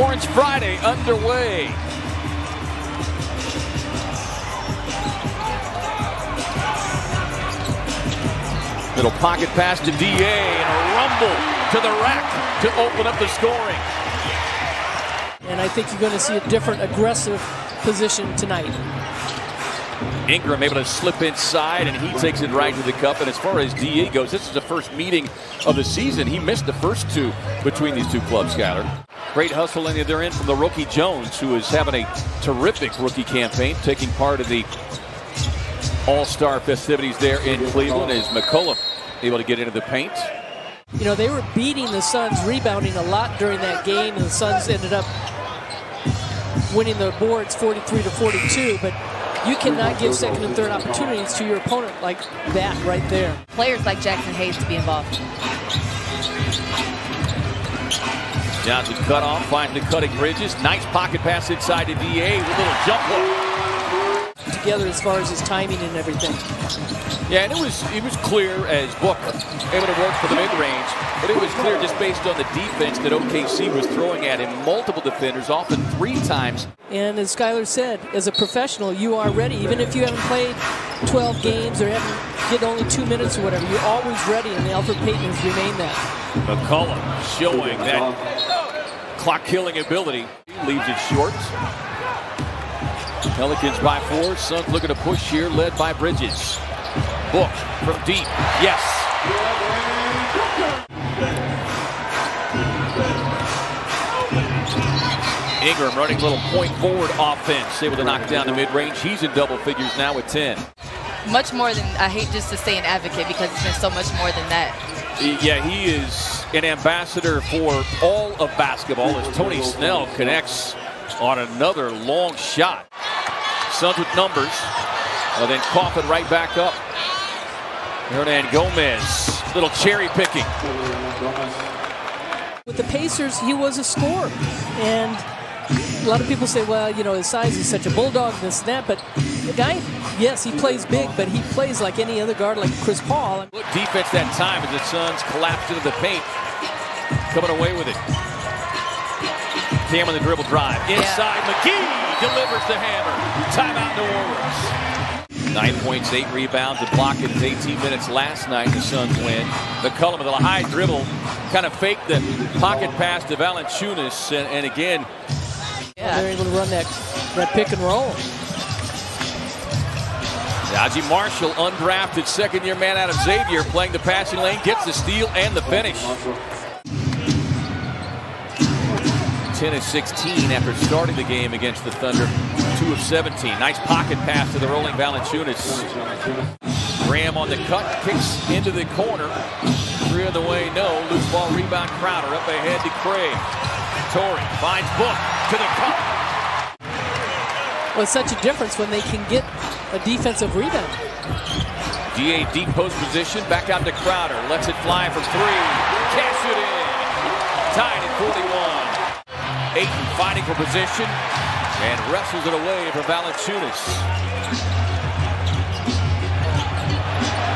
Orange Friday underway. Little pocket pass to DA and a rumble to the rack to open up the scoring. And I think you're going to see a different aggressive position tonight. Ingram able to slip inside, and he takes it right to the cup. And as far as DA goes, this is the first meeting of the season. He missed the first two between these two clubs, Skyler. Great hustle in there in from the rookie Jones, who is having a terrific rookie campaign, taking part of the All-Star festivities there in Cleveland. Is McCollum able to get into the paint? You know, they were beating the Suns, rebounding a lot during that game, and the Suns ended up winning the boards 43-42, but you cannot give second and third opportunities to your opponent like that right there. Players like Jackson Hayes to be involved. Johnson cut off, finds the cutting Bridges. Nice pocket pass inside to DA with a little jump hook. Together as far as his timing and everything. Yeah, and it was clear as Booker able to work for the mid-range, but it was clear just based on the defense that OKC was throwing at him, multiple defenders, often 3 times. And as Skyler said, as a professional, you are ready. Even if you haven't played 12 games or haven't get only 2 minutes or whatever, you're always ready, and Alfred Payton has remained that. McCollum showing that clock-killing ability. He leaves it short. Pelicans by 4. Suns looking to push here, led by Bridges. Book from deep. Yes. Ingram running a little point forward offense, able to knock down the mid-range. He's in double figures now with 10. Much more than, I hate just to say an advocate because it's been so much more than that. Yeah, he is an ambassador for all of basketball as Tony Snell connects on another long shot. Suns with numbers, and then cough it right back up. Hernan Gomez, little cherry picking. With the Pacers, he was a scorer. And a lot of people say, well, you know, his size is such a bulldog, this and that. But the guy, yes, he plays big, but he plays like any other guard, like Chris Paul. Good defense that time as the Suns collapsed into the paint. Coming away with it. Cam on the dribble drive. Inside, McGee delivers the hammer. Timeout, New Orleans. 9 points, 8 rebounds, a block in his 18 minutes last night. The Suns win. McCollum with a high dribble, kind of faked the pocket pass to Valanciunas, and again, they're able to run that pick and roll. Najee Marshall, undrafted second-year man out of Xavier, playing the passing lane, gets the steal and the finish. 10 of 16 after starting the game against the Thunder. 2 of 17. Nice pocket pass to the rolling Valanciunas. Graham on the cut, kicks into the corner. 3 on the way, no. Loose ball rebound, Crowder up ahead to Craig. Torrey finds Book to the cup. Well, it's such a difference when they can get a defensive rebound. DA deep post position, back out to Crowder. Lets it fly from 3. Cash it in. Tied at 41. Ayton fighting for position and wrestles it away from Valanciunas.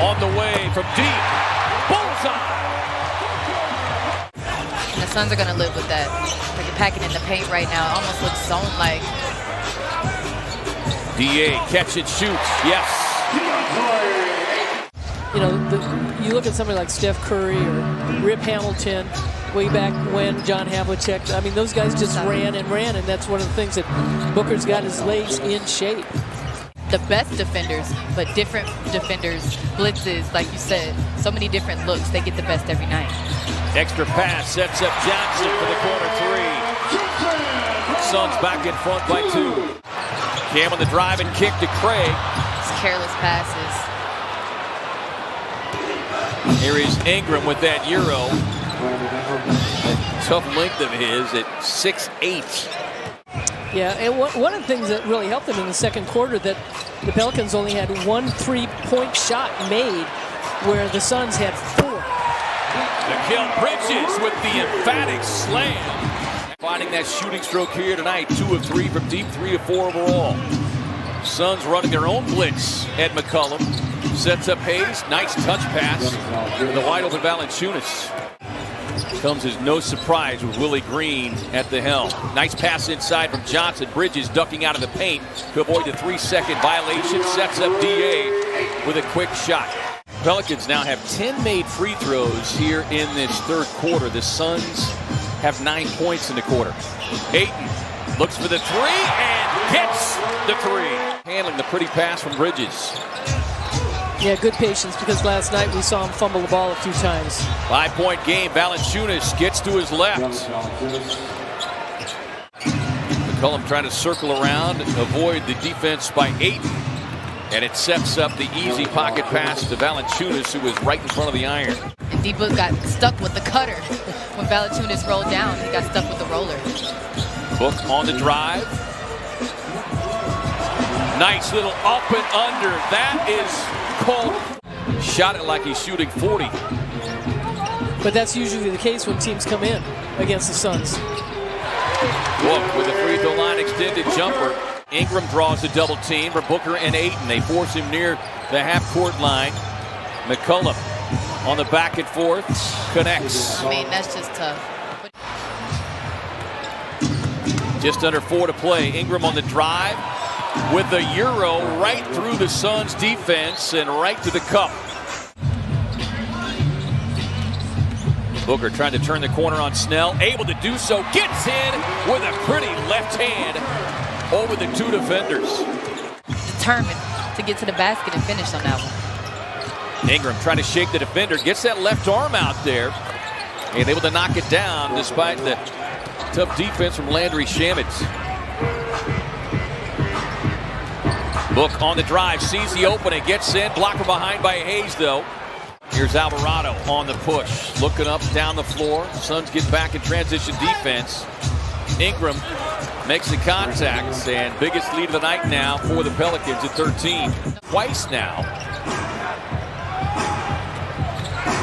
On the way from deep. Bullseye! And the Suns are going to live with that. They're packing in the paint right now. It almost looks zone-like. DA, catch it, shoots. Yes. You know, you look at somebody like Steph Curry or Rip Hamilton, way back when, John Havlicek. I mean, those guys just ran, and that's one of the things that Booker's got his legs in shape. The best defenders, but different defenders, blitzes, like you said, so many different looks. They get the best every night. Extra pass sets up Johnson for the corner 3. Suns back in front by 2. Cam on the drive and kick to Craig. It's careless passes. Here is Ingram with that Euro. That tough length of his at 6'8". Yeah, and one of the things that really helped them in the second quarter, that the Pelicans only had 1 3-point shot made, where the Suns had 4. Mikal Bridges with the emphatic slam. Finding that shooting stroke here tonight. 2 of 3 from deep, 3 of 4 overall. Suns running their own blitz at McCollum. Sets up Hayes. Nice touch pass. The wide open Valanciunas. comes as no surprise with Willie Green at the helm. Nice pass inside from Johnson. Bridges ducking out of the paint to avoid the 3-second violation. Sets up DA with a quick shot. Pelicans now have 10 made free throws here in this third quarter. The Suns have 9 points in the quarter. Ayton looks for the three and gets the three. Handling the pretty pass from Bridges. Yeah, good patience, because last night we saw him fumble the ball a few times. 5-point game. Valanciunas gets to his left. McCollum trying to circle around, avoid the defense by Ayton. And it sets up the easy pocket pass to Valanciunas, who was right in front of the iron. And D-Book got stuck with the cutter. When Valanciunas rolled down, he got stuck with the roller. Book on the drive. Nice little up and under. That is called. Shot it like he's shooting 40. But that's usually the case when teams come in against the Suns. Book with the free throw line extended jumper. Ingram draws a double team for Booker and Ayton. They force him near the half-court line. McCollum on the back and forth connects. I mean, that's just tough. Just under 4 to play. Ingram on the drive with the Euro right through the Suns defense and right to the cup. Booker trying to turn the corner on Snell. Able to do so. Gets in with a pretty left hand over the two defenders. Determined to get to the basket and finish on that one. Ingram trying to shake the defender. Gets that left arm out there. And able to knock it down despite the tough defense from Landry Shamet. Book on the drive. Sees the opening. Gets in. Blocked from behind by Hayes, though. Here's Alvarado on the push. Looking up down the floor. Suns get back in transition defense. Ingram makes the contact, and biggest lead of the night now for the Pelicans at 13. Twice now.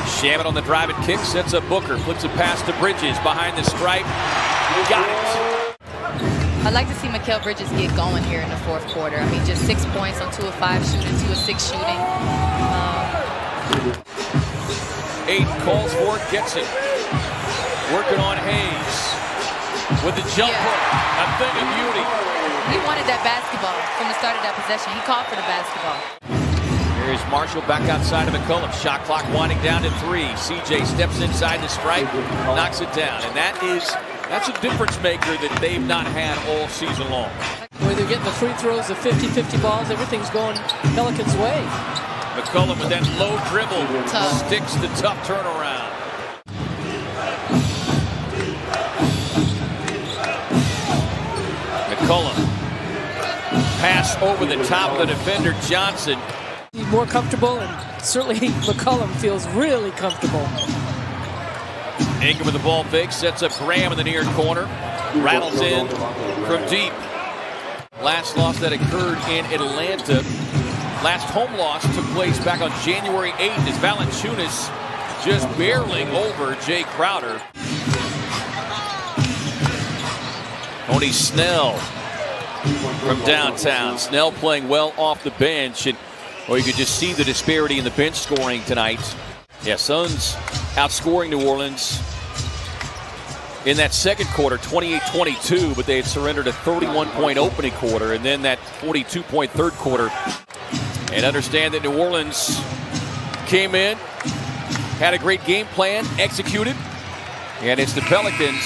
Shamet on the drive and kick, sets up Booker, flips a pass to Bridges behind the stripe. Got it. I'd like to see Mikal Bridges get going here in the fourth quarter. I mean, just 6 points on 2 of 5 shooting, 2 of 6 shooting. Ayton calls for it, gets it. Working on Hayes. With the jump hook, a thing of beauty. He wanted that basketball from the start of that possession. He called for the basketball. Here's Marshall back outside of McCollum. Shot clock winding down to 3. CJ steps inside the stripe, knocks it down. And that's a difference maker that they've not had all season long. Where they're getting the free throws, the 50-50 balls, everything's going Pelicans' way. McCollum with that low dribble. Tough. Sticks the tough turnaround. McCollum. Pass over the top of the defender, Johnson. He's more comfortable, and certainly McCollum feels really comfortable. Ingram with the ball fake, sets up Graham in the near corner. Rattles in from deep. Last loss that occurred in Atlanta. Last home loss took place back on January 8th as Valanciunas just barreling over Jay Crowder. Tony Snell from downtown. Snell playing well off the bench, and you could just see the disparity in the bench scoring tonight. Yeah, Suns outscoring New Orleans in that second quarter, 28-22, but they had surrendered a 31-point opening quarter, and then that 42-point third quarter. And understand that New Orleans came in, had a great game plan, executed, and it's the Pelicans